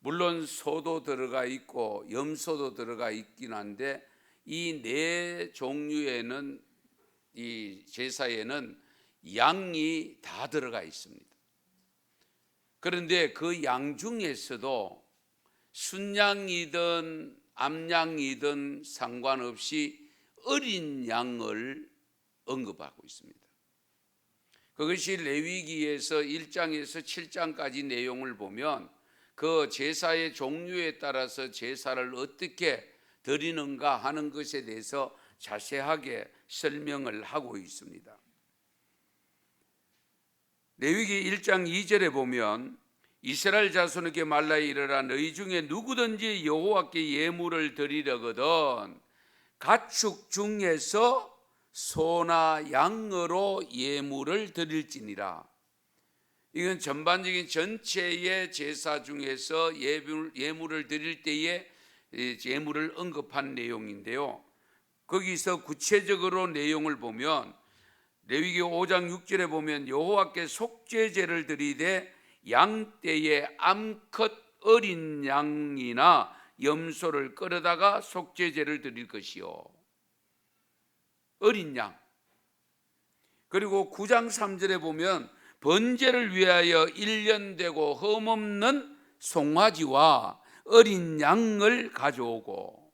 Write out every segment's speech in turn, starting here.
물론 소도 들어가 있고 염소도 들어가 있긴 한데 이 네 종류에는, 이 제사에는 양이 다 들어가 있습니다. 그런데 그 양 중에서도 순양이든 암양이든 상관없이 어린 양을 언급하고 있습니다. 그것이 레위기에서 1장에서 7장까지 내용을 보면 그 제사의 종류에 따라서 제사를 어떻게 드리는가 하는 것에 대해서 자세하게 설명을 하고 있습니다. 레위기 1장 2절에 보면 이스라엘 자손에게 말라 이르라 너희 중에 누구든지 여호와께 예물을 드리려거든 가축 중에서 소나 양으로 예물을 드릴지니라. 이건 전반적인 전체의 제사 중에서 예물을 드릴 때에 예물을 언급한 내용인데요. 거기서 구체적으로 내용을 보면 레위기 5장 6절에 보면 여호와께 속죄제를 드리되 양떼의 암컷 어린 양이나 염소를 끌어다가 속죄제를 드릴 것이요. 어린 양. 그리고 9장 3절에 보면 번제를 위하여 1년 되고 흠없는 송아지와 어린 양을 가져오고,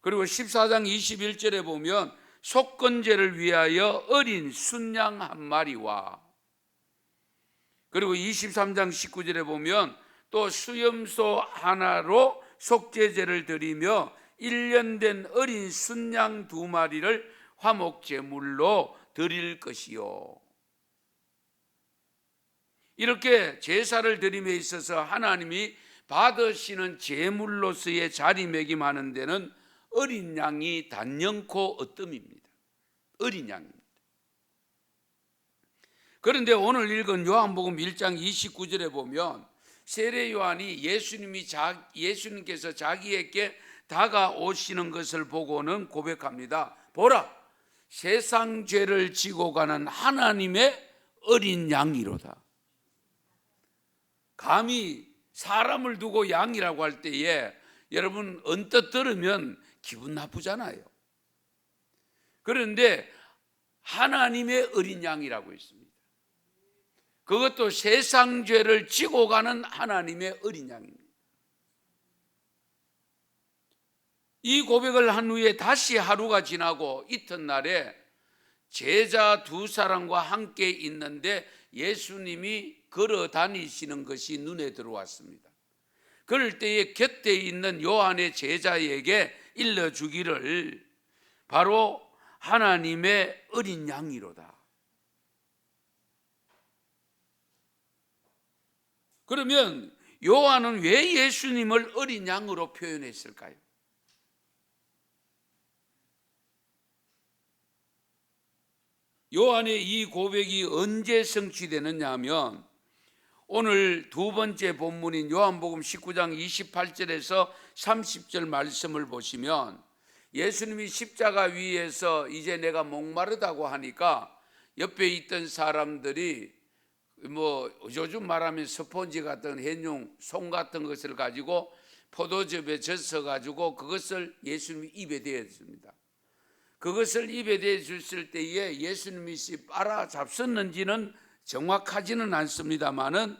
그리고 14장 21절에 보면 속건제를 위하여 어린 순양 한 마리와, 그리고 23장 19절에 보면 또 수염소 하나로 속죄제를 드리며 1년 된 어린 순양 2마리를 화목제물로 드릴 것이요. 이렇게 제사를 드림에 있어서 하나님이 받으시는 제물로서의 자리매김하는 데는 어린 양이 단연코 어뜸입니다. 어린 양입니다. 그런데 오늘 읽은 요한복음 1장 29절에 보면 세례 요한이 예수님께서 자기에게 다가오시는 것을 보고는 고백합니다. 보라, 세상 죄를 지고 가는 하나님의 어린 양이로다. 감히 사람을 두고 양이라고 할 때에 여러분 언뜻 들으면 기분 나쁘잖아요. 그런데 하나님의 어린 양이라고 했습니다. 그것도 세상 죄를 지고 가는 하나님의 어린 양입니다. 이 고백을 한 후에 다시 하루가 지나고 이튿날에 제자 2사람과 함께 있는데 예수님이 걸어 다니시는 것이 눈에 들어왔습니다. 그럴 때에 곁에 있는 요한의 제자에게 일러주기를 바로 하나님의 어린 양이로다. 그러면 요한은 왜 예수님을 어린 양으로 표현했을까요? 요한의 이 고백이 언제 성취되느냐 하면 오늘 두 번째 본문인 요한복음 19장 28절에서 30절 말씀을 보시면 예수님이 십자가 위에서 이제 내가 목마르다고 하니까 옆에 있던 사람들이 요즘 말하면 스펀지 같은 해뇽 송 같은 것을 가지고 포도즙에 젖어 가지고 그것을 예수님이 입에 대었습니다. 그것을 입에 대어 줬을 때에 예수님이 빨아 잡섰는지는 정확하지는 않습니다만은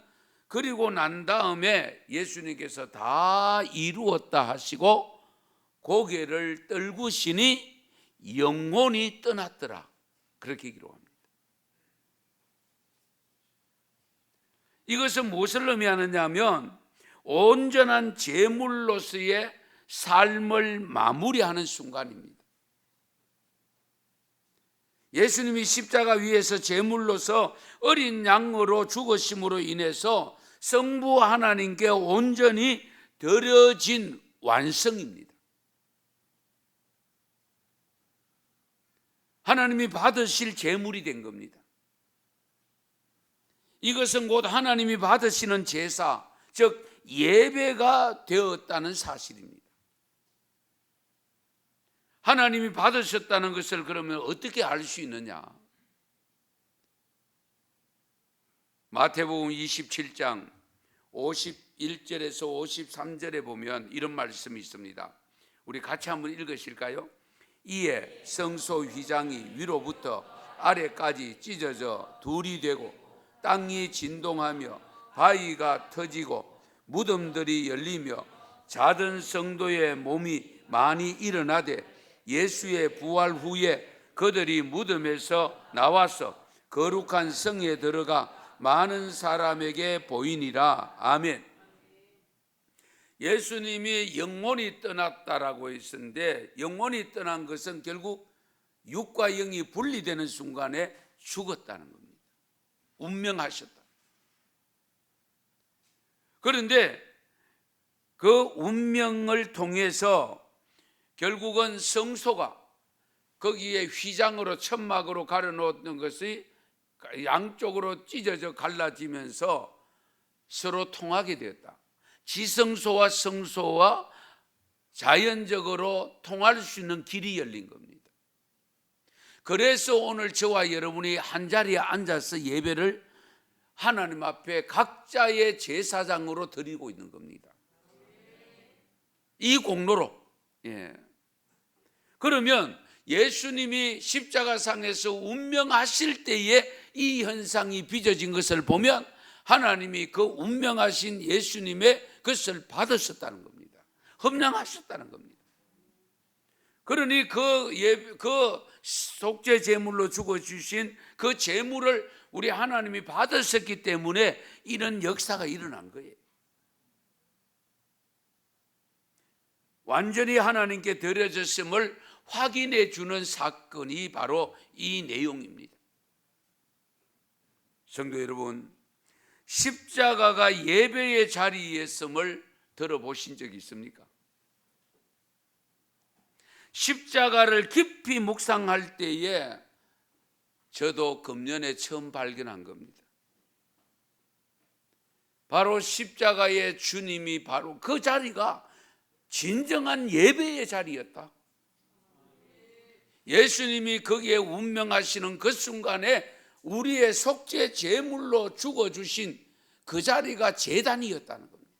그리고 난 다음에 예수님께서 다 이루었다 하시고 고개를 떨구시니 영혼이 떠났더라. 그렇게 기록합니다. 이것은 무엇을 의미하느냐 하면 온전한 제물로서의 삶을 마무리하는 순간입니다. 예수님이 십자가 위에서 제물로서 어린 양으로 죽으심으로 인해서 성부 하나님께 온전히 드려진 완성입니다. 하나님이 받으실 제물이 된 겁니다. 이것은 곧 하나님이 받으시는 제사, 즉 예배가 되었다는 사실입니다. 하나님이 받으셨다는 것을 그러면 어떻게 알 수 있느냐? 마태복음 27장 51절에서 53절에 보면 이런 말씀이 있습니다. 우리 같이 한번 읽으실까요? 이에 성소 휘장이 위로부터 아래까지 찢어져 둘이 되고 땅이 진동하며 바위가 터지고 무덤들이 열리며 자던 성도의 몸이 많이 일어나되 예수의 부활 후에 그들이 무덤에서 나와서 거룩한 성에 들어가 많은 사람에게 보이니라. 아멘. 예수님이 영혼이 떠났다라고 했었는데, 영혼이 떠난 것은 결국 육과 영이 분리되는 순간에 죽었다는 겁니다. 운명하셨다. 그런데 그 운명을 통해서 결국은 성소가 거기에 휘장으로 천막으로 가려놓는 것이 양쪽으로 찢어져 갈라지면서 서로 통하게 되었다. 지성소와 성소와 자연적으로 통할 수 있는 길이 열린 겁니다. 그래서 오늘 저와 여러분이 한자리에 앉아서 예배를 하나님 앞에 각자의 제사장으로 드리고 있는 겁니다. 이 공로로. 그러면 예수님이 십자가상에서 운명하실 때에 이 현상이 빚어진 것을 보면 하나님이 그 운명하신 예수님의 것을 받으셨다는 겁니다. 험량하셨다는 겁니다. 그러니 그 속죄 제물로 죽어주신 그 제물을 우리 하나님이 받으셨기 때문에 이런 역사가 일어난 거예요. 완전히 하나님께 드려졌음을 확인해 주는 사건이 바로 이 내용입니다. 성도 여러분, 십자가가 예배의 자리에 있음을 들어보신 적이 있습니까? 십자가를 깊이 묵상할 때에 저도 금년에 처음 발견한 겁니다. 바로 십자가의 주님이 바로 그 자리가 진정한 예배의 자리였다. 예수님이 거기에 운명하시는 그 순간에 우리의 속죄 제물로 죽어주신 그 자리가 제단이었다는 겁니다.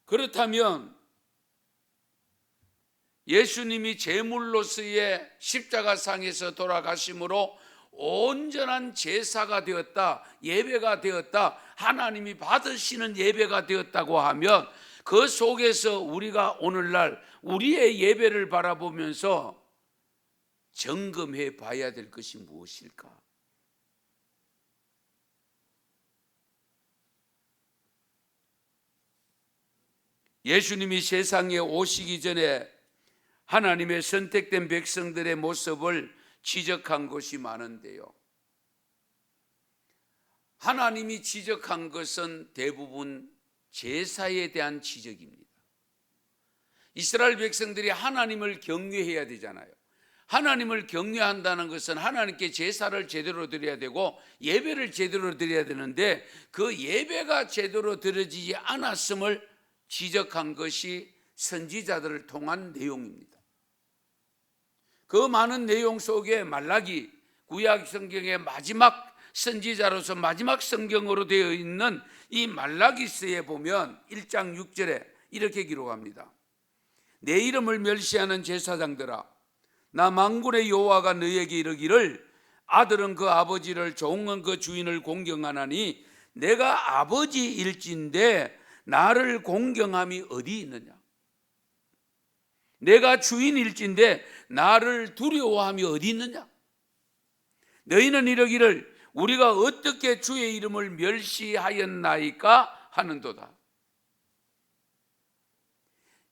그렇다면 예수님이 제물로서의 십자가상에서 돌아가심으로 온전한 제사가 되었다, 예배가 되었다, 하나님이 받으시는 예배가 되었다고 하면 그 속에서 우리가 오늘날 우리의 예배를 바라보면서 점검해 봐야 될 것이 무엇일까? 예수님이 세상에 오시기 전에 하나님의 선택된 백성들의 모습을 지적한 것이 많은데요, 하나님이 지적한 것은 대부분 제사에 대한 지적입니다. 이스라엘 백성들이 하나님을 경외해야 되잖아요. 하나님을 경외한다는 것은 하나님께 제사를 제대로 드려야 되고 예배를 제대로 드려야 되는데 그 예배가 제대로 드려지지 않았음을 지적한 것이 선지자들을 통한 내용입니다. 그 많은 내용 속에 말라기, 구약 성경의 마지막 선지자로서 마지막 성경으로 되어 있는 이 말라기서에 보면 1장 6절에 이렇게 기록합니다. 내 이름을 멸시하는 제사장들아, 나 만군의 여호와가 너에게 이르기를 아들은 그 아버지를, 종은 그 주인을 공경하나니 내가 아버지일진데 나를 공경함이 어디 있느냐? 내가 주인일진데 나를 두려워함이 어디 있느냐? 너희는 이르기를 우리가 어떻게 주의 이름을 멸시하였나이까 하는도다.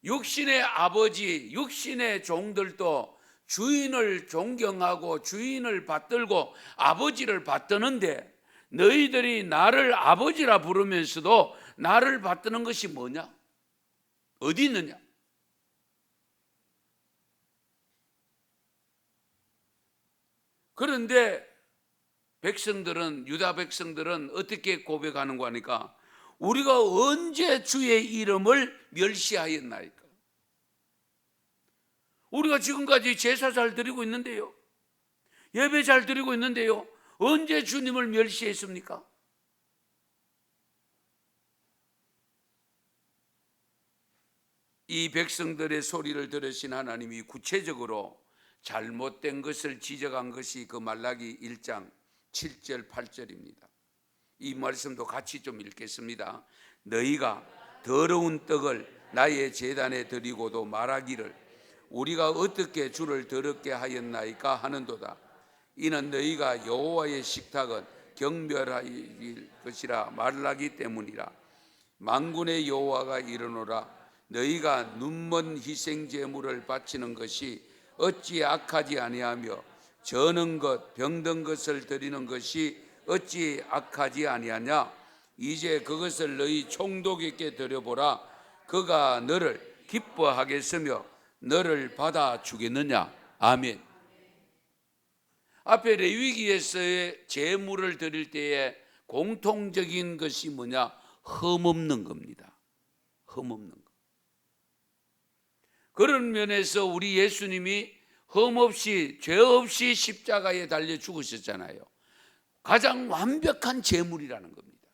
육신의 아버지, 육신의 종들도 주인을 존경하고 주인을 받들고 아버지를 받드는데 너희들이 나를 아버지라 부르면서도 나를 받드는 것이 뭐냐? 어디 있느냐? 그런데 백성들은, 유다 백성들은 어떻게 고백하는 거니까 우리가 언제 주의 이름을 멸시하였나이까? 우리가 지금까지 제사 잘 드리고 있는데요, 예배 잘 드리고 있는데요, 언제 주님을 멸시했습니까? 이 백성들의 소리를 들으신 하나님이 구체적으로 잘못된 것을 지적한 것이 그 말라기 1장 7절 8절입니다. 이 말씀도 같이 좀 읽겠습니다. 너희가 더러운 떡을 나의 제단에 드리고도 말하기를 우리가 어떻게 주를 더럽게 하였나이까 하는도다. 이는 너희가 여호와의 식탁은 경멸할 것이라 말하기 때문이라. 만군의 여호와가 이르노라. 너희가 눈먼 희생 제물을 바치는 것이 어찌 악하지 아니하며 저는 것 병든 것을 드리는 것이 어찌 악하지 아니하냐. 이제 그것을 너희 총독에게 드려보라. 그가 너를 기뻐하겠으며 너를 받아주겠느냐. 아멘. 앞에 레위기에서의 제물을 드릴 때에 공통적인 것이 뭐냐? 흠없는 겁니다. 흠없는 것. 그런 면에서 우리 예수님이 흠없이 죄 없이 십자가에 달려 죽으셨잖아요. 가장 완벽한 제물이라는 겁니다.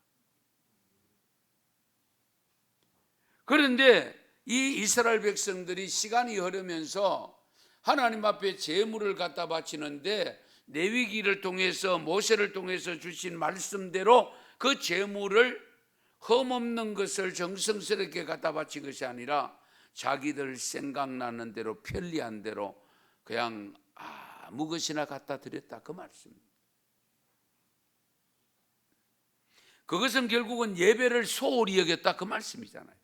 그런데 이 이스라엘 백성들이 시간이 흐르면서 하나님 앞에 제물을 갖다 바치는데 레위기를 통해서 모세를 통해서 주신 말씀대로 그 제물을 흠없는 것을 정성스럽게 갖다 바친 것이 아니라 자기들 생각나는 대로 편리한 대로 그냥 아무 것이나 갖다 드렸다, 그 말씀입니다. 그것은 결국은 예배를 소홀히 여겼다, 그 말씀이잖아요.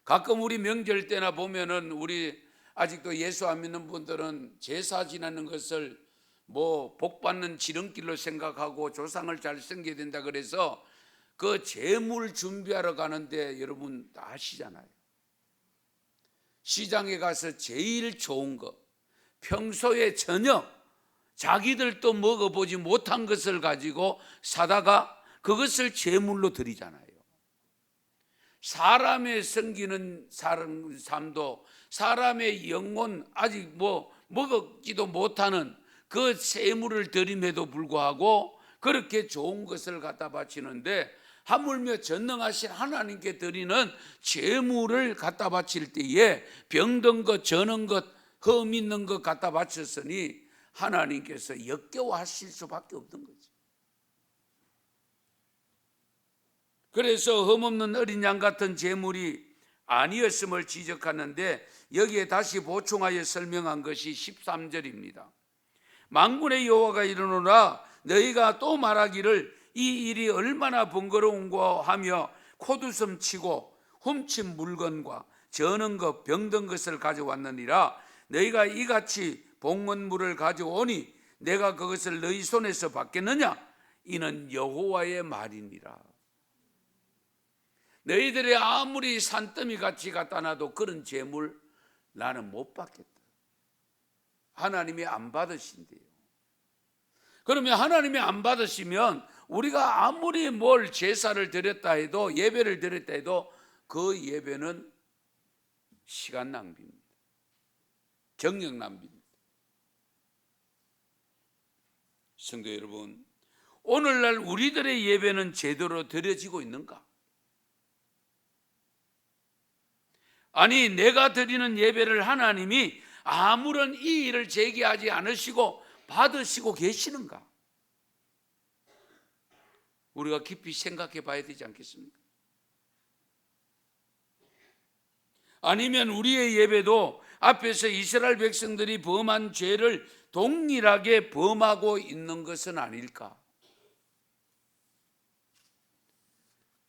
가끔 우리 명절 때나 보면은 우리 아직도 예수 안 믿는 분들은 제사 지내는 것을 뭐 복받는 지름길로 생각하고 조상을 잘 섬겨야 된다 그래서 그 제물 준비하러 가는데 여러분 다 아시잖아요. 시장에 가서 제일 좋은 거, 평소에 전혀 자기들도 먹어보지 못한 것을 가지고 사다가 그것을 제물로 드리잖아요. 사람의 섬기는 삶도 사람의 영혼 아직 뭐 먹지도 못하는 그 제물을 드림에도 불구하고 그렇게 좋은 것을 갖다 바치는데 하물며 전능하신 하나님께 드리는 제물을 갖다 바칠 때에 병든 것, 저는 것, 흠 있는 것 갖다 바쳤으니 하나님께서 역겨워하실 수밖에 없는 거죠. 그래서 흠없는 어린 양 같은 제물이 아니었음을 지적하는데 여기에 다시 보충하여 설명한 것이 13절입니다. 만군의 여호와가 이르노라. 너희가 또 말하기를 이 일이 얼마나 번거로운가 하며 코두섬 치고 훔친 물건과 저는 것 병든 것을 가져왔느니라. 너희가 이같이 봉헌물을 가져오니 내가 그것을 너희 손에서 받겠느냐. 이는 여호와의 말이니라. 너희들이 아무리 산더미 같이 갖다 놔도 그런 제물 나는 못 받겠다. 하나님이 안 받으신대요. 그러면 하나님이 안 받으시면 우리가 아무리 뭘 제사를 드렸다 해도 예배를 드렸다 해도 그 예배는 시간 낭비입니다. 정력 낭비입니다. 성도 여러분, 오늘날 우리들의 예배는 제대로 드려지고 있는가? 아니, 내가 드리는 예배를 하나님이 아무런 이의를 제기하지 않으시고 받으시고 계시는가? 우리가 깊이 생각해 봐야 되지 않겠습니까? 아니면 우리의 예배도 앞에서 이스라엘 백성들이 범한 죄를 동일하게 범하고 있는 것은 아닐까?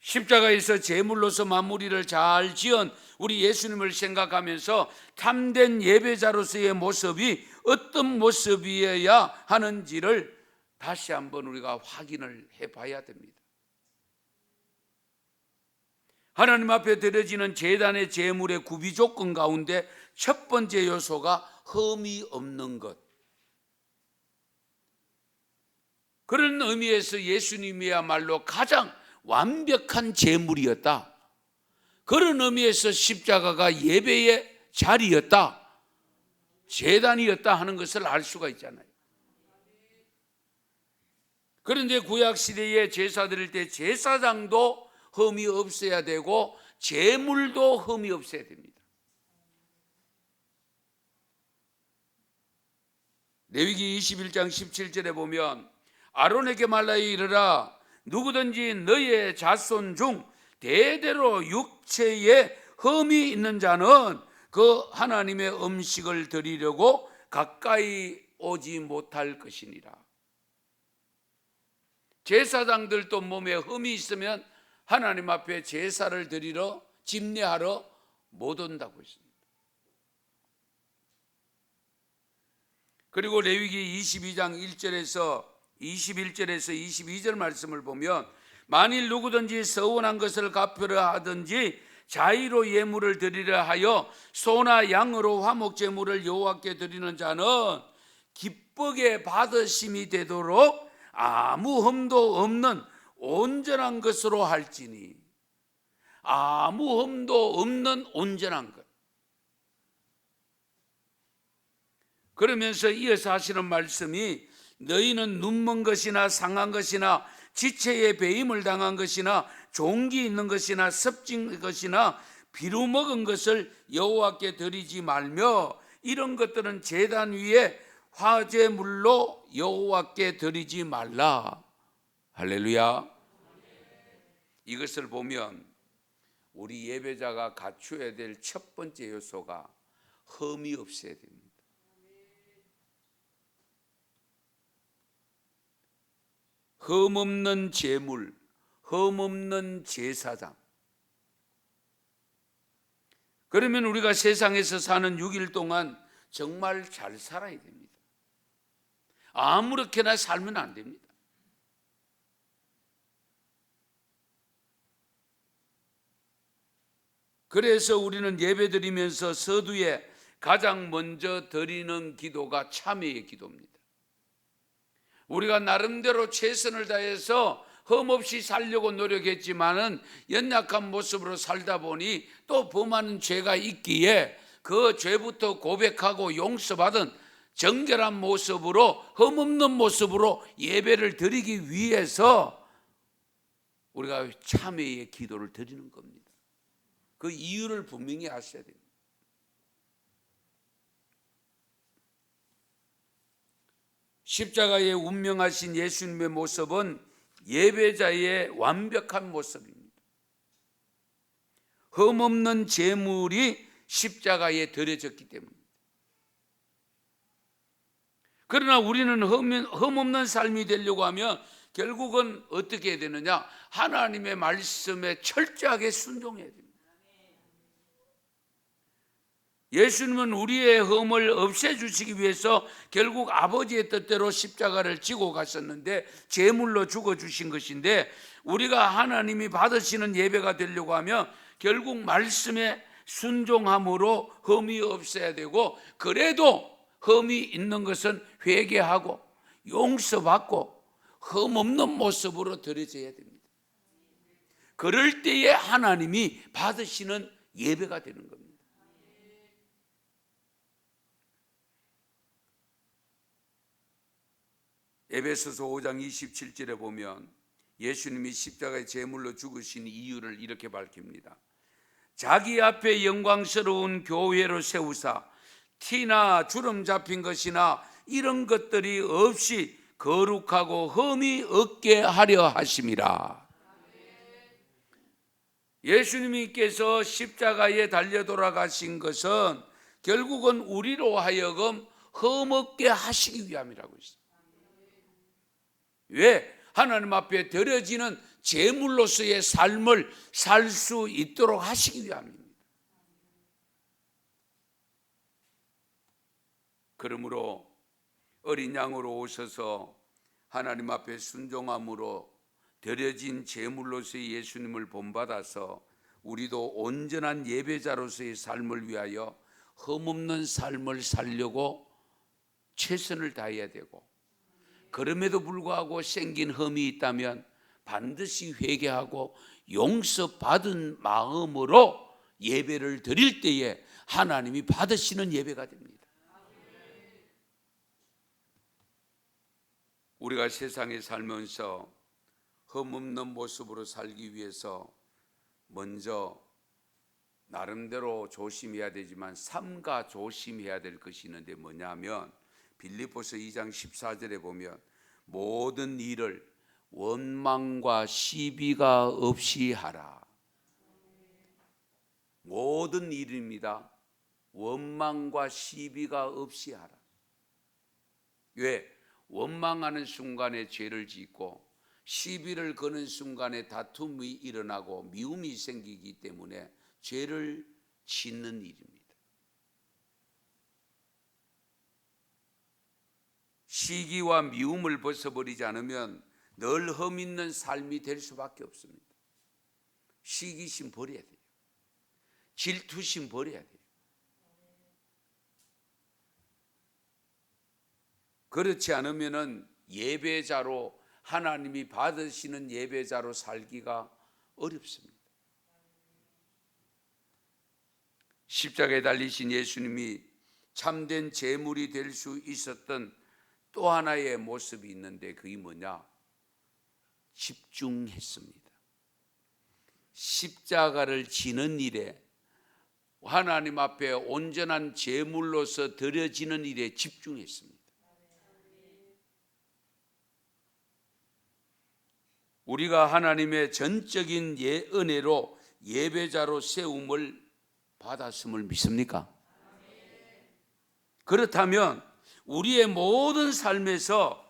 십자가에서 제물로서 마무리를 잘 지은 우리 예수님을 생각하면서 참된 예배자로서의 모습이 어떤 모습이어야 하는지를 다시 한번 우리가 확인을 해봐야 됩니다. 하나님 앞에 드려지는 제단의 제물의 구비 조건 가운데 첫 번째 요소가 흠이 없는 것. 그런 의미에서 예수님이야말로 가장 완벽한 제물이었다. 그런 의미에서 십자가가 예배의 자리였다, 제단이었다 하는 것을 알 수가 있잖아요. 그런데 구약 시대에 제사 드릴 때 제사장도 흠이 없어야 되고 제물도 흠이 없어야 됩니다. 레위기 21장 17절에 보면 아론에게 말하여 이르라 누구든지 너의 자손 중 대대로 육체에 흠이 있는 자는 그 하나님의 음식을 드리려고 가까이 오지 못할 것이니라. 제사장들도 몸에 흠이 있으면 하나님 앞에 제사를 드리러 집례하러 못 온다고 했습니다. 그리고 레위기 22장 1절에서 21절에서 22절 말씀을 보면 만일 누구든지 서원한 것을 갚으려 하든지 자의로 예물을 드리려 하여 소나 양으로 화목 제물을 여호와께 드리는 자는 기쁘게 받으심이 되도록 아무 흠도 없는 온전한 것으로 할지니. 아무 흠도 없는 온전한 것. 그러면서 이어서 하시는 말씀이 너희는 눈먼 것이나 상한 것이나 지체에 배임을 당한 것이나 종기 있는 것이나 습진 것이나 비루 먹은 것을 여호와께 드리지 말며 이런 것들은 제단 위에 화제물로 여호와께 드리지 말라. 할렐루야. 이것을 보면 우리 예배자가 갖추어야 될 첫 번째 요소가 흠이 없어야 됩니다. 흠없는 제물, 흠없는 제사장. 그러면 우리가 세상에서 사는 6일 동안 정말 잘 살아야 됩니다. 아무렇게나 살면 안 됩니다. 그래서 우리는 예배드리면서 서두에 가장 먼저 드리는 기도가 참회의 기도입니다. 우리가 나름대로 최선을 다해서 흠없이 살려고 노력했지만은 연약한 모습으로 살다 보니 또 범하는 죄가 있기에 그 죄부터 고백하고 용서받은 정결한 모습으로 흠없는 모습으로 예배를 드리기 위해서 우리가 참회의 기도를 드리는 겁니다. 그 이유를 분명히 아셔야 됩니다. 십자가에 운명하신 예수님의 모습은 예배자의 완벽한 모습입니다. 흠없는 제물이 십자가에 드려졌기 때문입니다. 그러나 우리는 흠없는 삶이 되려고 하면 결국은 어떻게 해야 되느냐? 하나님의 말씀에 철저하게 순종해야 됩니다. 예수님은 우리의 흠을 없애주시기 위해서 결국 아버지의 뜻대로 십자가를 지고 가셨는데 제물로 죽어주신 것인데 우리가 하나님이 받으시는 예배가 되려고 하면 결국 말씀에 순종함으로 흠이 없어야 되고 그래도 흠이 있는 것은 회개하고 용서받고 흠없는 모습으로 드려져야 됩니다. 그럴 때에 하나님이 받으시는 예배가 되는 겁니다. 에베소서 5장 27절에 보면 예수님이 십자가의 제물로 죽으신 이유를 이렇게 밝힙니다. 자기 앞에 영광스러운 교회로 세우사 티나 주름 잡힌 것이나 이런 것들이 없이 거룩하고 흠이 없게 하려 하심이라. 예수님께서 십자가에 달려 돌아가신 것은 결국은 우리로 하여금 흠없게 하시기 위함이라고 했습니다. 왜? 하나님 앞에 드려지는 제물로서의 삶을 살 수 있도록 하시기 위함입니다. 그러므로 어린 양으로 오셔서 하나님 앞에 순종함으로 드려진 제물로서의 예수님을 본받아서 우리도 온전한 예배자로서의 삶을 위하여 흠없는 삶을 살려고 최선을 다해야 되고 그럼에도 불구하고 생긴 흠이 있다면 반드시 회개하고 용서받은 마음으로 예배를 드릴 때에 하나님이 받으시는 예배가 됩니다. 우리가 세상에 살면서 흠없는 모습으로 살기 위해서 먼저 나름대로 조심해야 되지만 삼가 조심해야 될 것이 있는데 뭐냐면 빌립보서 2장 14절에 보면 모든 일을 원망과 시비가 없이 하라. 모든 일입니다. 원망과 시비가 없이 하라. 왜? 원망하는 순간에 죄를 짓고 시비를 거는 순간에 다툼이 일어나고 미움이 생기기 때문에 죄를 짓는 일입니다. 시기와 미움을 벗어버리지 않으면 늘 흠있는 삶이 될 수밖에 없습니다. 시기심 버려야 돼요. 질투심 버려야 돼요. 그렇지 않으면은 예배자로 하나님이 받으시는 예배자로 살기가 어렵습니다. 십자가에 달리신 예수님이 참된 제물이 될 수 있었던 또 하나의 모습이 있는데 그게 뭐냐? 집중했습니다. 십자가를 지는 일에 하나님 앞에 온전한 제물로서 드려지는 일에 집중했습니다. 우리가 하나님의 전적인 은혜로 예배자로 세움을 받았음을 믿습니까? 그렇다면 우리의 모든 삶에서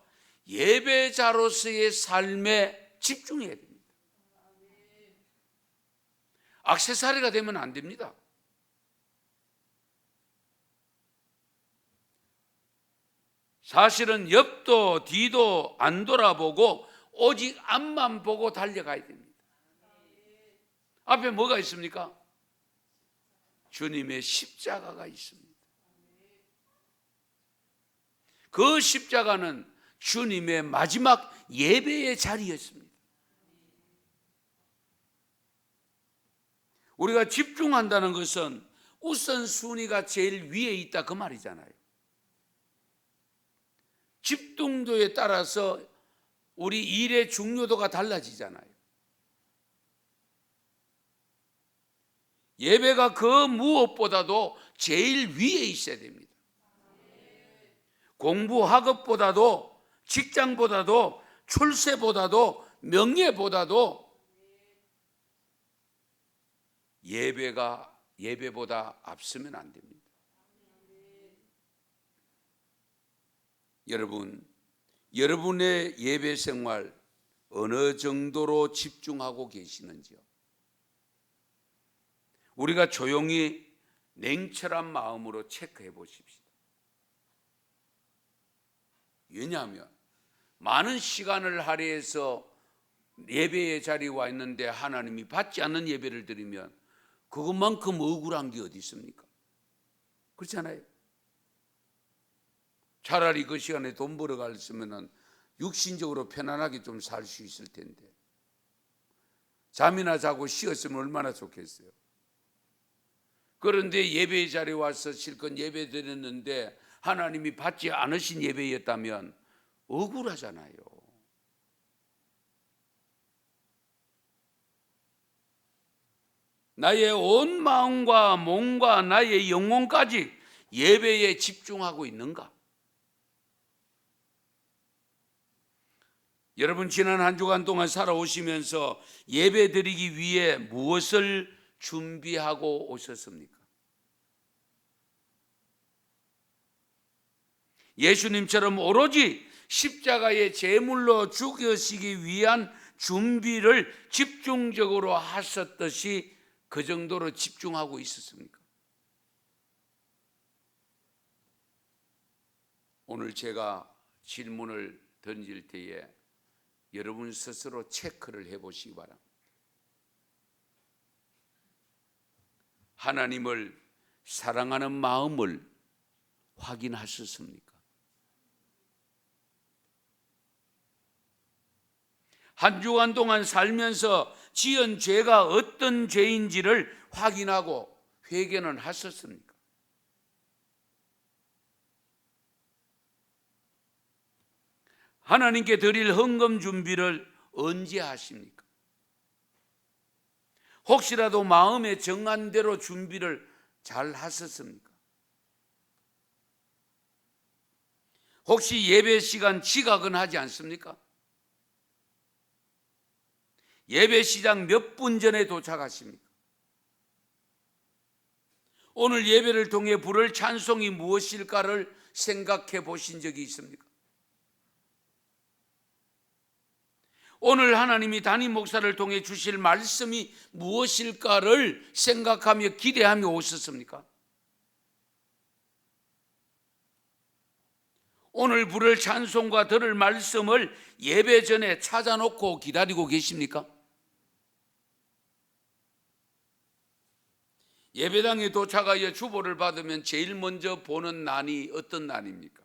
예배자로서의 삶에 집중해야 됩니다. 액세서리가 되면 안 됩니다. 사실은 옆도 뒤도 안 돌아보고 오직 앞만 보고 달려가야 됩니다. 앞에 뭐가 있습니까? 주님의 십자가가 있습니다. 그 십자가는 주님의 마지막 예배의 자리였습니다. 우리가 집중한다는 것은 우선순위가 제일 위에 있다 그 말이잖아요. 집중도에 따라서 우리 일의 중요도가 달라지잖아요. 예배가 그 무엇보다도 제일 위에 있어야 됩니다. 공부 학업보다도 직장보다도 출세보다도 명예보다도 예배보다 앞서면 안 됩니다. 여러분, 여러분의 예배 생활 어느 정도로 집중하고 계시는지요? 우리가 조용히 냉철한 마음으로 체크해 보십시오. 왜냐하면 많은 시간을 할애해서 예배의 자리에 와 있는데 하나님이 받지 않는 예배를 드리면 그것만큼 억울한 게 어디 있습니까? 그렇잖아요. 차라리 그 시간에 돈 벌어 갔으면 육신적으로 편안하게 좀 살 수 있을 텐데 잠이나 자고 쉬었으면 얼마나 좋겠어요. 그런데 예배의 자리에 와서 실컷 예배 드렸는데 하나님이 받지 않으신 예배였다면 억울하잖아요. 나의 온 마음과 몸과 나의 영혼까지 예배에 집중하고 있는가? 여러분, 지난 한 주간 동안 살아오시면서 예배 드리기 위해 무엇을 준비하고 오셨습니까? 예수님처럼 오로지 십자가의 제물로 죽으시기 위한 준비를 집중적으로 하셨듯이 그 정도로 집중하고 있었습니까? 오늘 제가 질문을 던질 때에 여러분 스스로 체크를 해보시기 바랍니다. 하나님을 사랑하는 마음을 확인하셨습니까? 한 주간 동안 살면서 지은 죄가 어떤 죄인지를 확인하고 회개는 하셨습니까? 하나님께 드릴 헌금 준비를 언제 하십니까? 혹시라도 마음에 정한 대로 준비를 잘 하셨습니까? 혹시 예배 시간 지각은 하지 않습니까? 예배 시작 몇 분 전에 도착하십니까? 오늘 예배를 통해 부를 찬송이 무엇일까를 생각해 보신 적이 있습니까? 오늘 하나님이 담임 목사를 통해 주실 말씀이 무엇일까를 생각하며 기대하며 오셨습니까? 오늘 부를 찬송과 들을 말씀을 예배 전에 찾아놓고 기다리고 계십니까? 예배당에 도착하여 주보를 받으면 제일 먼저 보는 난이 어떤 난입니까?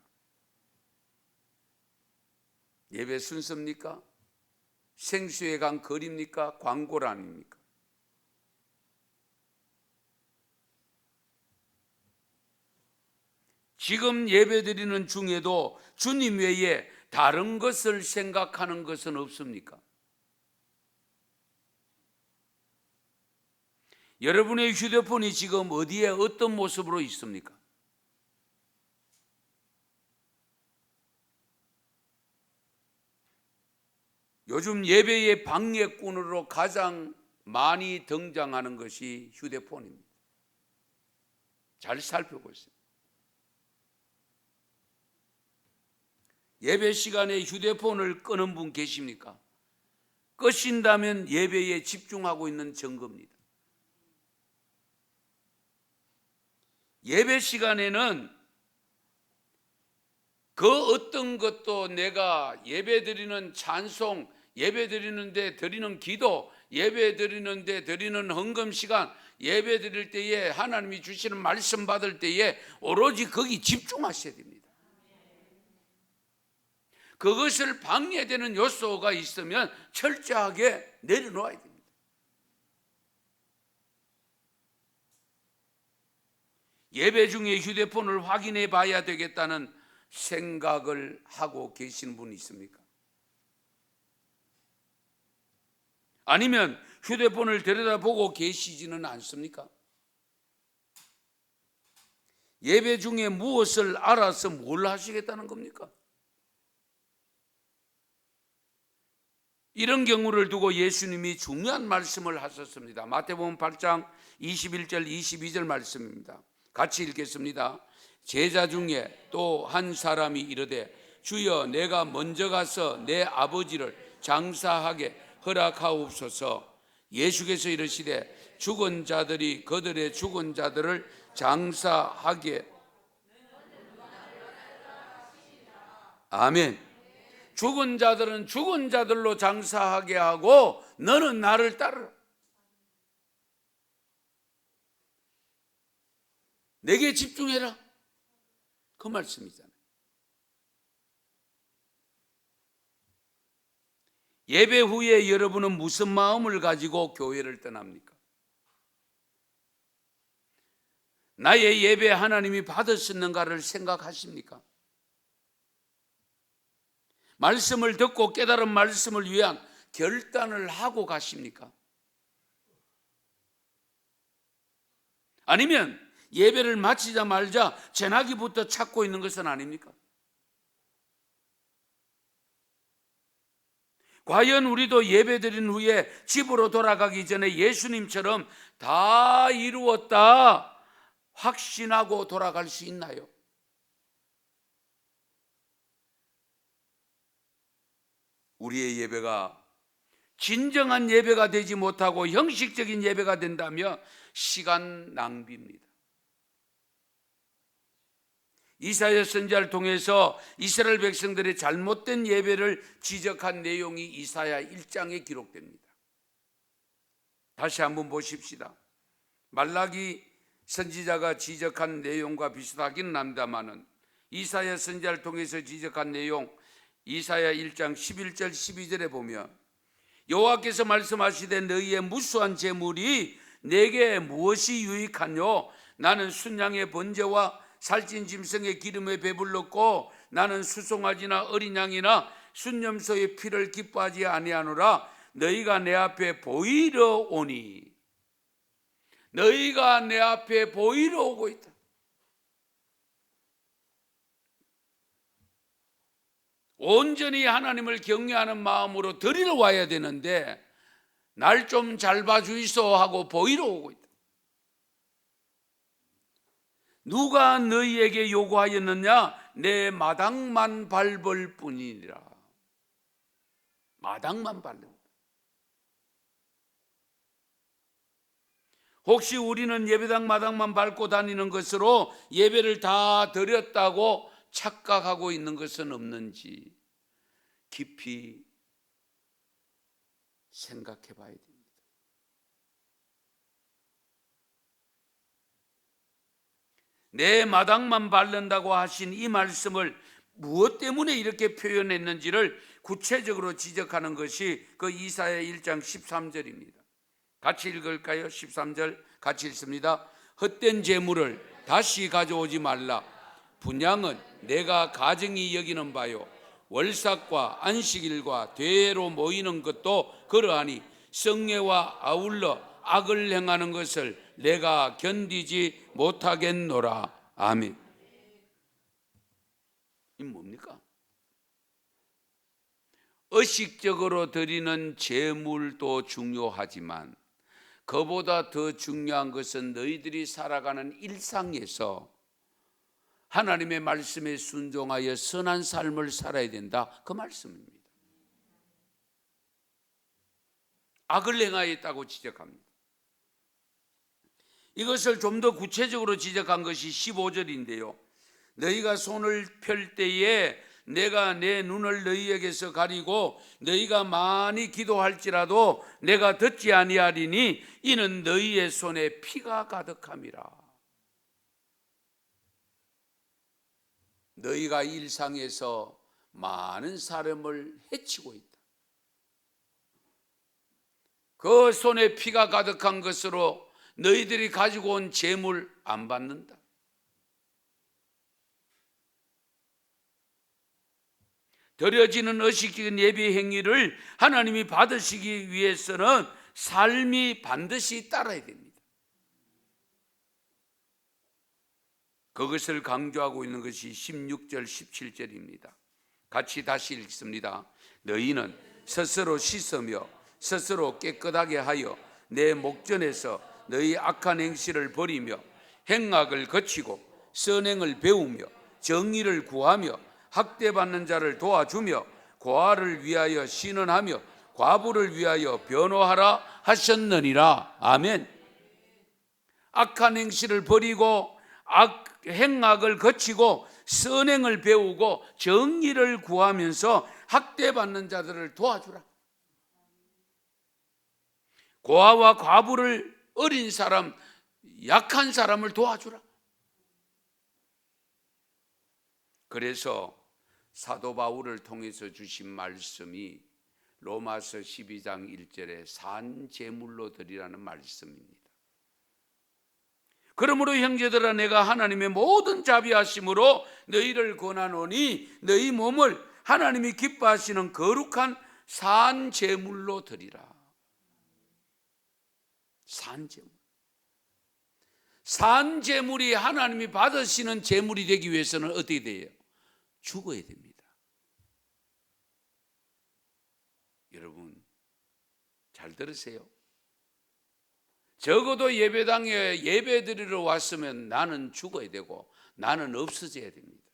예배 순서입니까? 생수에 간 거리입니까? 광고란입니까? 지금 예배드리는 중에도 주님 외에 다른 것을 생각하는 것은 없습니까? 여러분의 휴대폰이 지금 어디에 어떤 모습으로 있습니까? 요즘 예배의 방해꾼으로 가장 많이 등장하는 것이 휴대폰입니다. 잘 살펴보세요. 예배 시간에 휴대폰을 끄는 분 계십니까? 끄신다면 예배에 집중하고 있는 증거입니다. 예배 시간에는 그 어떤 것도 내가 예배드리는 찬송, 예배드리는데 드리는 기도, 예배드리는데 드리는 헌금 시간, 예배드릴 때에 하나님이 주시는 말씀 받을 때에 오로지 거기 집중하셔야 됩니다. 그것을 방해되는 요소가 있으면 철저하게 내려놓아야 됩니다. 예배 중에 휴대폰을 확인해 봐야 되겠다는 생각을 하고 계신 분이 있습니까? 아니면 휴대폰을 들여다보고 계시지는 않습니까? 예배 중에 무엇을 알아서 뭘 하시겠다는 겁니까? 이런 경우를 두고 예수님이 중요한 말씀을 하셨습니다. 마태복음 8장 21절 22절 말씀입니다. 같이 읽겠습니다. 제자 중에 또 한 사람이 이르되 주여 내가 먼저 가서 내 아버지를 장사하게 허락하옵소서. 예수께서 이르시되 죽은 자들이 그들의 죽은 자들을 장사하게. 아멘. 죽은 자들은 죽은 자들로 장사하게 하고 너는 나를 따르라. 내게 집중해라. 그 말씀이잖아요. 예배 후에 여러분은 무슨 마음을 가지고 교회를 떠납니까? 나의 예배 하나님이 받으셨는가를 생각하십니까? 말씀을 듣고 깨달은 말씀을 위한 결단을 하고 가십니까? 아니면 예배를 마치자마자 전화기부터 찾고 있는 것은 아닙니까? 과연 우리도 예배드린 후에 집으로 돌아가기 전에 예수님처럼 다 이루었다 확신하고 돌아갈 수 있나요? 우리의 예배가 진정한 예배가 되지 못하고 형식적인 예배가 된다면 시간 낭비입니다. 이사야 선지자를 통해서 이스라엘 백성들의 잘못된 예배를 지적한 내용이 이사야 1장에 기록됩니다. 다시 한번 보십시다. 말라기 선지자가 지적한 내용과 비슷하기는 합니다만은 이사야 선지자를 통해서 지적한 내용 이사야 1장 11절 12절에 보면 여호와께서 말씀하시되 너희의 무수한 재물이 내게 무엇이 유익하뇨? 나는 순양의 번제와 살찐 짐승의 기름에 배불렀고 나는 수송아지나 어린 양이나 순염소의 피를 기뻐하지 아니하노라. 너희가 내 앞에 보이러 오니. 너희가 내 앞에 보이러 오고 있다. 온전히 하나님을 경외하는 마음으로 드리러 와야 되는데 날 좀 잘 봐주이소 하고 보이러 오고 있다. 누가 너희에게 요구하였느냐? 내 마당만 밟을 뿐이니라. 마당만 밟는. 혹시 우리는 예배당 마당만 밟고 다니는 것으로 예배를 다 드렸다고 착각하고 있는 것은 없는지 깊이 생각해 봐야 됩니다. 내 마당만 밟는다고 하신 이 말씀을 무엇 때문에 이렇게 표현했는지를 구체적으로 지적하는 것이 그 이사야 1장 13절입니다. 같이 읽을까요? 13절 같이 읽습니다. 헛된 재물을 다시 가져오지 말라. 분향은 내가 가증히 여기는 바요. 월삭과 안식일과 대회로 모이는 것도 그러하니 성례와 아울러 악을 행하는 것을 내가 견디지 못하겠노라. 아멘. 이 뭡니까? 의식적으로 드리는 제물도 중요하지만 그보다 더 중요한 것은 너희들이 살아가는 일상에서 하나님의 말씀에 순종하여 선한 삶을 살아야 된다, 그 말씀입니다. 악을 행하였다고 지적합니다. 이것을 좀 더 구체적으로 지적한 것이 15절인데요 너희가 손을 펼 때에 내가 내 눈을 너희에게서 가리고 너희가 많이 기도할지라도 내가 듣지 아니하리니 이는 너희의 손에 피가 가득함이라. 너희가 일상에서 많은 사람을 해치고 있다. 그 손에 피가 가득한 것으로 너희들이 가지고 온 재물 안 받는다. 드려지는 의식적인 예배 행위를 하나님이 받으시기 위해서는 삶이 반드시 따라야 됩니다. 그것을 강조하고 있는 것이 16절 17절입니다 같이 다시 읽습니다. 너희는 스스로 씻으며 스스로 깨끗하게 하여 내 목전에서 너희 악한 행실을 버리며 행악을 거치고 선행을 배우며 정의를 구하며 학대받는 자를 도와주며 고아를 위하여 신원하며 과부를 위하여 변호하라 하셨느니라. 아멘. 악한 행실을 버리고 행악을 거치고 선행을 배우고 정의를 구하면서 학대받는 자들을 도와주라. 고아와 과부를, 어린 사람, 약한 사람을 도와주라. 그래서 사도 바울을 통해서 주신 말씀이 로마서 12장 1절에 산 제물로 드리라는 말씀입니다. 그러므로 형제들아 내가 하나님의 모든 자비하심으로 너희를 권하노니 너희 몸을 하나님이 기뻐하시는 거룩한 산 제물로 드리라. 산 제물. 산 제물이 하나님이 받으시는 제물이 되기 위해서는 어떻게 돼요? 죽어야 됩니다. 여러분 잘 들으세요. 적어도 예배당에 예배 드리러 왔으면 나는 죽어야 되고 나는 없어져야 됩니다.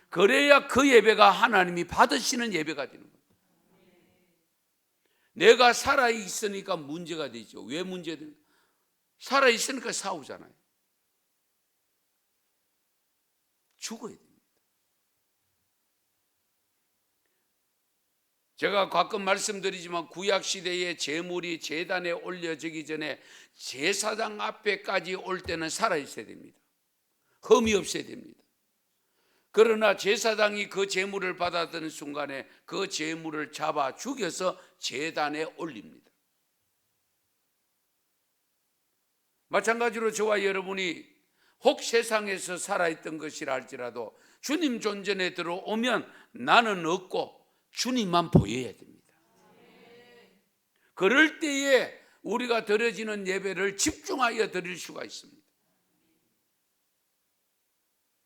그래야 그 예배가 하나님이 받으시는 예배가 되는 거예요. 내가 살아있으니까 문제가 되죠. 왜 문제가 됩니까? 살아있으니까 싸우잖아요. 죽어야 됩니다. 제가 가끔 말씀드리지만 구약시대의 제물이 제단에 올려지기 전에 제사장 앞에까지 올 때는 살아있어야 됩니다. 흠이 없어야 됩니다. 그러나 제사장이 그 제물을 받아드는 순간에 그 제물을 잡아 죽여서 제단에 올립니다. 마찬가지로 저와 여러분이 혹 세상에서 살아있던 것이라 할지라도 주님 존전에 들어오면 나는 없고 주님만 보여야 됩니다. 그럴 때에 우리가 드려지는 예배를 집중하여 드릴 수가 있습니다.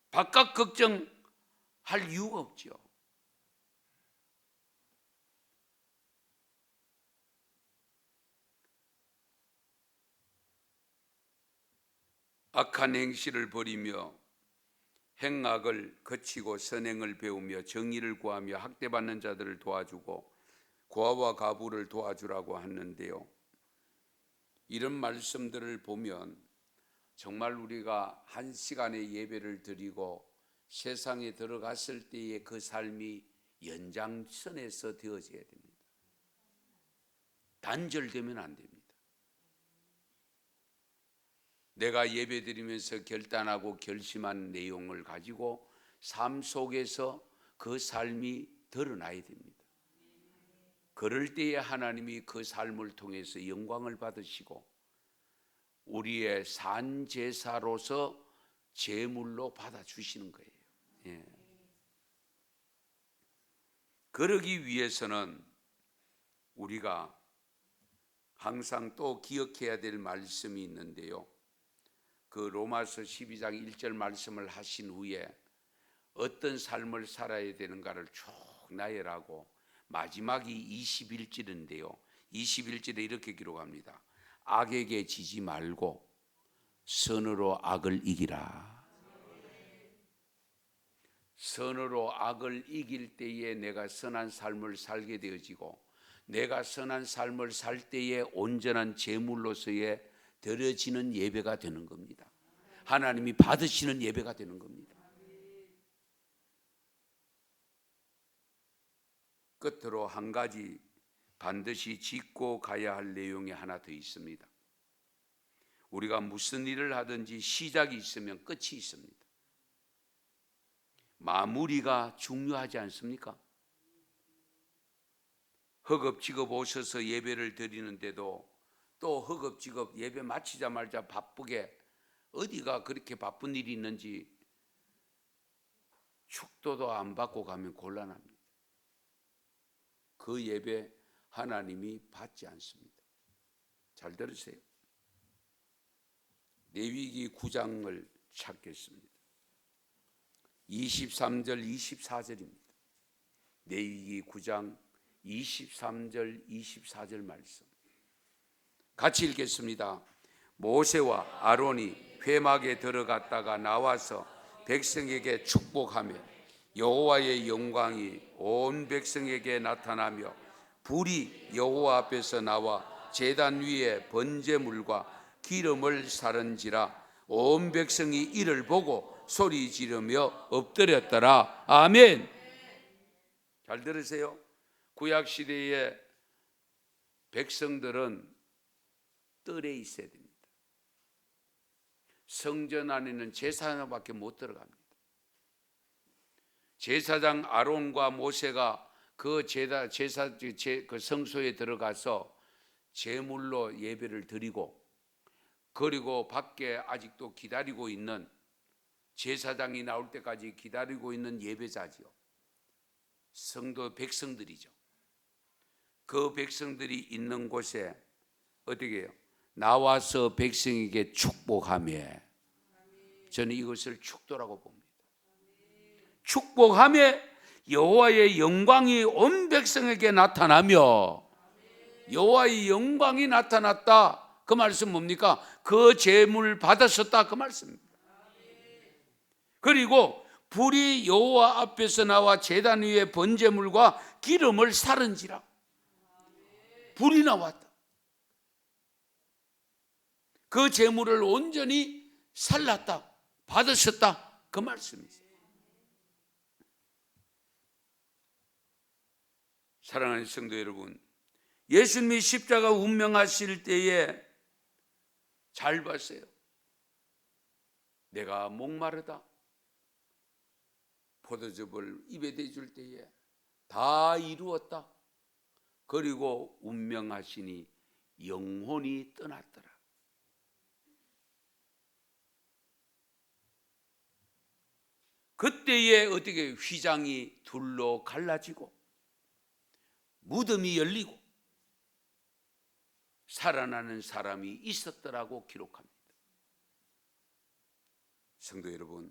바깥 걱정할 이유가 없죠. 악한 행실을 버리며 행악을 거치고 선행을 배우며 정의를 구하며 학대받는 자들을 도와주고 고아와 가부를 도와주라고 하는데요, 이런 말씀들을 보면 정말 우리가 한 시간의 예배를 드리고 세상에 들어갔을 때의 그 삶이 연장선에서 되어져야 됩니다. 단절되면 안 됩니다. 내가 예배 드리면서 결단하고 결심한 내용을 가지고 삶 속에서 그 삶이 드러나야 됩니다. 그럴 때에 하나님이 그 삶을 통해서 영광을 받으시고 우리의 산제사로서 제물로 받아주시는 거예요. 예. 그러기 위해서는 우리가 항상 또 기억해야 될 말씀이 있는데요, 그 로마서 12장 1절 말씀을 하신 후에 어떤 삶을 살아야 되는가를 쭉 나열하고 마지막이 21절인데요 21절에 이렇게 기록합니다. 악에게 지지 말고 선으로 악을 이기라. 선으로 악을 이길 때에 내가 선한 삶을 살게 되어지고, 내가 선한 삶을 살 때에 온전한 제물로서의 드려지는 예배가 되는 겁니다. 하나님이 받으시는 예배가 되는 겁니다. 끝으로 한 가지 반드시 짚고 가야 할 내용이 하나 더 있습니다. 우리가 무슨 일을 하든지 시작이 있으면 끝이 있습니다. 마무리가 중요하지 않습니까? 허겁지겁 오셔서 예배를 드리는데도 또 허겁지겁 예배 마치자마자 바쁘게 어디가 그렇게 바쁜 일이 있는지 축도도 안 받고 가면 곤란합니다. 그 예배 하나님이 받지 않습니다. 잘 들으세요. 레위기 9장을 찾겠습니다. 23절 24절입니다. 레위기 9장 23절 24절 말씀 같이 읽겠습니다. 모세와 아론이 회막에 들어갔다가 나와서 백성에게 축복하며 여호와의 영광이 온 백성에게 나타나며 불이 여호와 앞에서 나와 제단 위에 번제물과 기름을 사른지라 온 백성이 이를 보고 소리 지르며 엎드렸더라. 아멘. 잘 들으세요. 구약 시대의 백성들은 뜰에 있어야 됩니다. 성전 안에는 제사장밖에 못 들어갑니다. 제사장 아론과 모세가 그 그 성소에 들어가서 제물로 예배를 드리고, 그리고 밖에 아직도 기다리고 있는, 제사장이 나올 때까지 기다리고 있는 예배자지요. 성도 백성들이죠. 그 백성들이 있는 곳에 어떻게 해요? 나와서 백성에게 축복하며, 저는 이것을 축도라고 봅니다. 축복하며 여호와의 영광이 온 백성에게 나타나며, 여호와의 영광이 나타났다. 그 말씀 뭡니까? 그 제물 받았었다. 그 말씀입니다. 그리고 불이 여호와 앞에서 나와 제단 위에 번제물과 기름을 사른지라. 불이 나왔다. 그 제물을 온전히 살랐다, 받으셨다. 그 말씀이죠. 사랑하는 성도 여러분, 예수님이 십자가 운명하실 때에 잘 봤어요. 내가 목마르다, 포도즙을 입에 대줄 때에 다 이루었다. 그리고 운명하시니 영혼이 떠났더라. 그때에 어떻게 휘장이 둘로 갈라지고 무덤이 열리고 살아나는 사람이 있었더라고 기록합니다. 성도 여러분,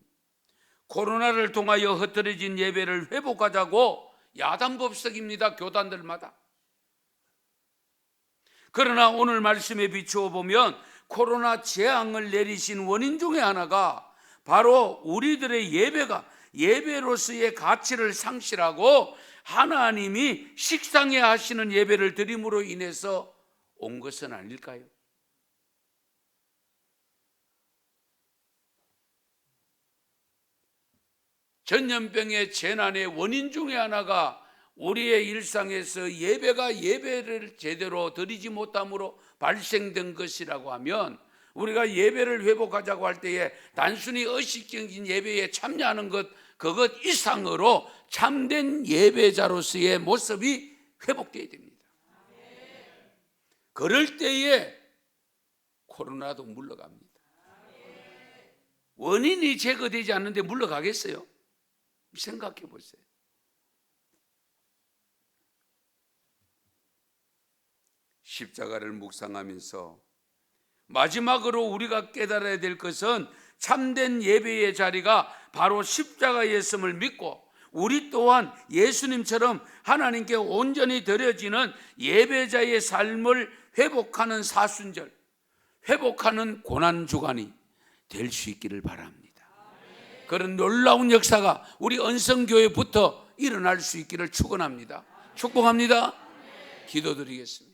코로나를 통하여 흩어진 예배를 회복하자고 야단법석입니다. 교단들마다. 그러나 오늘 말씀에 비추어 보면 코로나 재앙을 내리신 원인 중에 하나가 바로 우리들의 예배로서의 가치를 상실하고 하나님이 식상해 하시는 예배를 드림으로 인해서 온 것은 아닐까요? 전염병의 재난의 원인 중에 하나가 우리의 일상에서 예배를 제대로 드리지 못함으로 발생된 것이라고 하면, 우리가 예배를 회복하자고 할 때에 단순히 의식적인 예배에 참여하는 그것 이상으로 참된 예배자로서의 모습이 회복되어야 됩니다. 그럴 때에 코로나도 물러갑니다. 원인이 제거되지 않는데 물러가겠어요? 생각해 보세요. 십자가를 묵상하면서 마지막으로 우리가 깨달아야 될 것은 참된 예배의 자리가 바로 십자가였음을 믿고, 우리 또한 예수님처럼 하나님께 온전히 드려지는 예배자의 삶을 회복하는 사순절, 회복하는 고난주간이 될 수 있기를 바랍니다. 그런 놀라운 역사가 우리 언성교회부터 일어날 수 있기를 축원합니다. 축복합니다. 기도드리겠습니다.